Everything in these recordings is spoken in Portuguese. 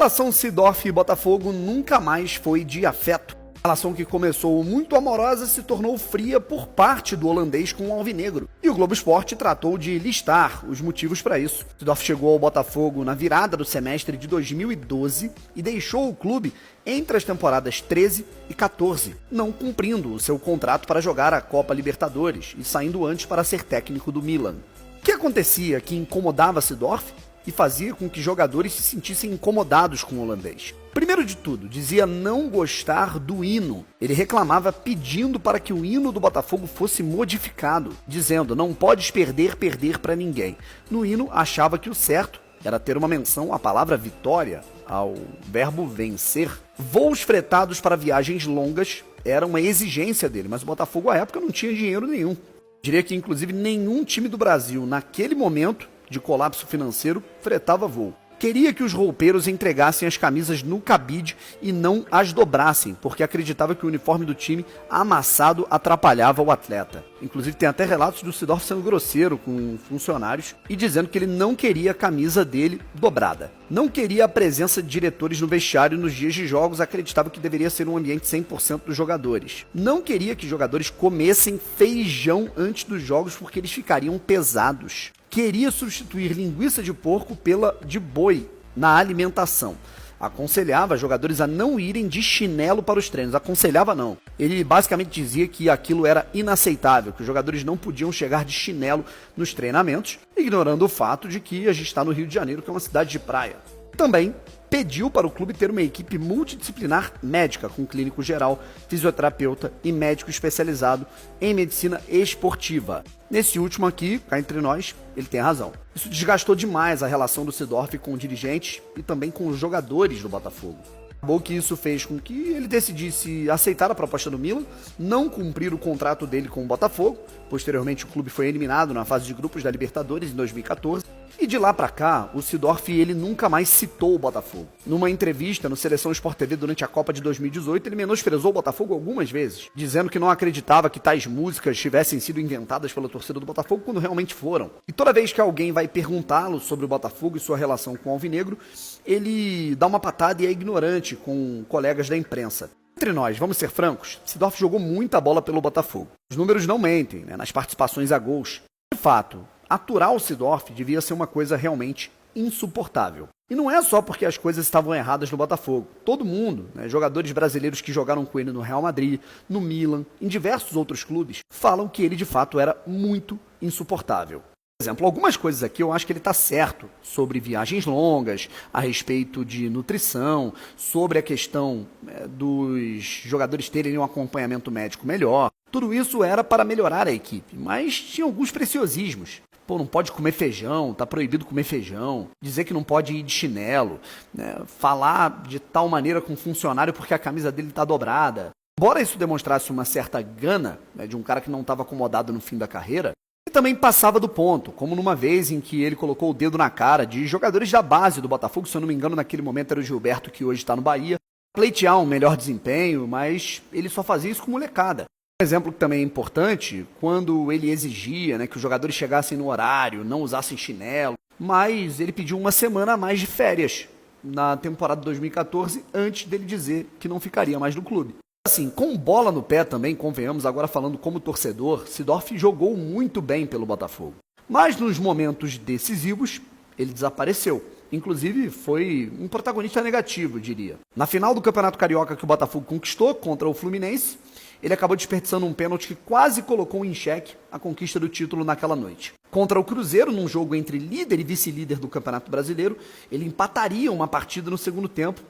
relação Seedorf e Botafogo nunca mais foi de afeto. A relação que começou muito amorosa se tornou fria por parte do holandês com o alvinegro. E o Globo Esporte tratou de listar os motivos para isso. Seedorf chegou ao Botafogo na virada do semestre de 2012 e deixou o clube entre as temporadas 13 e 14, não cumprindo o seu contrato para jogar a Copa Libertadores e saindo antes para ser técnico do Milan. O que acontecia que incomodava Seedorf e fazia com que jogadores se sentissem incomodados com o holandês? Primeiro de tudo, dizia não gostar do hino. Ele reclamava pedindo para que o hino do Botafogo fosse modificado, dizendo não podes perder para ninguém. No hino, achava que o certo era ter uma menção à palavra vitória, ao verbo vencer. Voos fretados para viagens longas era uma exigência dele, mas o Botafogo à época não tinha dinheiro nenhum. Diria que inclusive nenhum time do Brasil, naquele momento de colapso financeiro, fretava voo. Queria que os roupeiros entregassem as camisas no cabide e não as dobrassem, porque acreditava que o uniforme do time amassado atrapalhava o atleta. Inclusive tem até relatos do Seedorf sendo grosseiro com funcionários e dizendo que ele não queria a camisa dele dobrada. Não queria a presença de diretores no vestiário nos dias de jogos, acreditava que deveria ser um ambiente 100% dos jogadores. Não queria que jogadores comessem feijão antes dos jogos porque eles ficariam pesados. Queria substituir linguiça de porco pela de boi na alimentação. Aconselhava jogadores a não irem de chinelo para os treinos. Aconselhava não. Ele basicamente dizia que aquilo era inaceitável, que os jogadores não podiam chegar de chinelo nos treinamentos, ignorando o fato de que a gente está no Rio de Janeiro, que é uma cidade de praia. Também pediu para o clube ter uma equipe multidisciplinar médica, com clínico geral, fisioterapeuta e médico especializado em medicina esportiva. Nesse último aqui, cá entre nós, ele tem razão. Isso desgastou demais a relação do Seedorf com dirigentes e também com os jogadores do Botafogo. Acabou que isso fez com que ele decidisse aceitar a proposta do Milan, não cumprir o contrato dele com o Botafogo. Posteriormente, o clube foi eliminado na fase de grupos da Libertadores em 2014. E de lá pra cá, o Seedorf ele nunca mais citou o Botafogo. Numa entrevista no Seleção Sport TV durante a Copa de 2018, ele menosprezou o Botafogo algumas vezes, dizendo que não acreditava que tais músicas tivessem sido inventadas pela torcida do Botafogo quando realmente foram. E toda vez que alguém vai perguntá-lo sobre o Botafogo e sua relação com o alvinegro, ele dá uma patada e é ignorante com colegas da imprensa. Entre nós, vamos ser francos, Seedorf jogou muita bola pelo Botafogo. Os números não mentem, nas participações a gols. De fato, aturar o Seedorf devia ser uma coisa realmente insuportável. E não é só porque as coisas estavam erradas no Botafogo. Todo mundo, jogadores brasileiros que jogaram com ele no Real Madrid, no Milan, em diversos outros clubes, falam que ele de fato era muito insuportável. Por exemplo, algumas coisas aqui eu acho que ele está certo sobre viagens longas, a respeito de nutrição, sobre a questão dos jogadores terem um acompanhamento médico melhor. Tudo isso era para melhorar a equipe, mas tinha alguns preciosismos. Não pode comer feijão, tá proibido comer feijão, dizer que não pode ir de chinelo, falar de tal maneira com o funcionário porque a camisa dele tá dobrada. Embora isso demonstrasse uma certa gana, de um cara que não estava acomodado no fim da carreira, ele também passava do ponto, como numa vez em que ele colocou o dedo na cara de jogadores da base do Botafogo, se eu não me engano naquele momento era o Gilberto, que hoje está no Bahia, pleitear um melhor desempenho, mas ele só fazia isso com molecada. Um exemplo que também é importante, quando ele exigia que os jogadores chegassem no horário, não usassem chinelo, mas ele pediu uma semana a mais de férias na temporada de 2014, antes dele dizer que não ficaria mais no clube. Assim, com bola no pé também, convenhamos, agora falando como torcedor, Seedorf jogou muito bem pelo Botafogo. Mas nos momentos decisivos, ele desapareceu. Inclusive, foi um protagonista negativo, eu diria. Na final do Campeonato Carioca que o Botafogo conquistou contra o Fluminense, ele acabou desperdiçando um pênalti que quase colocou em xeque a conquista do título naquela noite. Contra o Cruzeiro, num jogo entre líder e vice-líder do Campeonato Brasileiro, ele empataria uma partida no segundo tempo,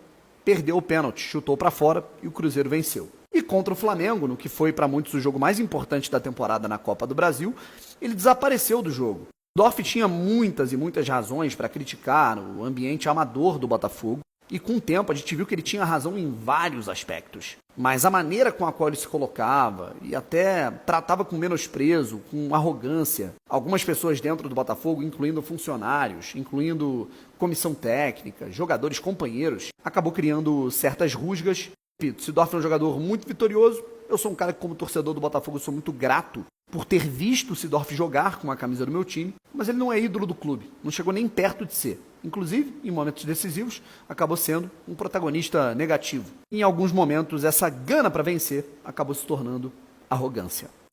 perdeu o pênalti, chutou para fora e o Cruzeiro venceu. E contra o Flamengo, no que foi para muitos o jogo mais importante da temporada na Copa do Brasil, ele desapareceu do jogo. Dorf tinha muitas e muitas razões para criticar o ambiente amador do Botafogo, e com o tempo a gente viu que ele tinha razão em vários aspectos. Mas a maneira com a qual ele se colocava e até tratava com menosprezo, com arrogância, algumas pessoas dentro do Botafogo, incluindo funcionários, incluindo comissão técnica, jogadores, companheiros, acabou criando certas rusgas. Repito, Seedorf é um jogador muito vitorioso. Eu sou um cara que, como torcedor do Botafogo, sou muito grato por ter visto o Seedorf jogar com a camisa do meu time, mas ele não é ídolo do clube, não chegou nem perto de ser. Inclusive, em momentos decisivos, acabou sendo um protagonista negativo. Em alguns momentos, essa gana para vencer acabou se tornando arrogância.